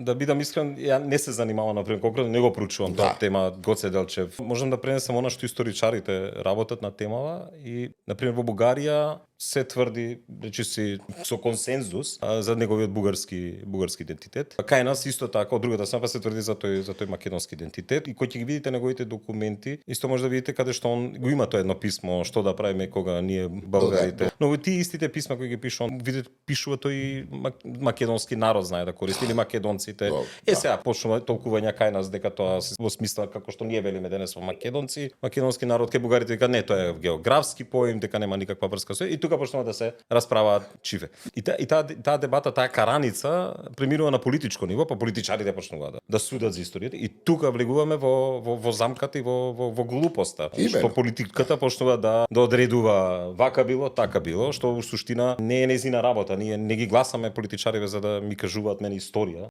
Да бидам искрен, ја не се занимавам например конкретно, не го проучувам таа тема Гоце Делчев. Можам да пренесам она што историчарите работат на темава и например во Бугарија се тврди, речиси со консензус за неговиот бугарски идентитет. Кај нас исто така од другата страна се тврди за тој македонски идентитет и кој ќе ги видите неговите документи, исто може да видите каде што он го има тоа едно писмо што да правиме кога ние българите. Но во тие истите писма кои ги пише он, видите пишува тој македонски народ знае да користи или македонците. Сега почнува толкување кај нас дека тоа во смисла како што ние велиме денес во македонци, македонски народ кај бугарите дека не, тоа е географски поим, дека нема никаква врска со и тука почнува да се расправаат чиве. И таа дебата, таа караница преминува на политичко ниво, па политичарите почнуваат да судат за историјата и тука влегуваме во замката и во глупоста. Што политиката почнува да одредува вака било, така било, што во суштина не е нејзина работа. Ние не ги гласаме политичариве за да ми кажуваат мене историја.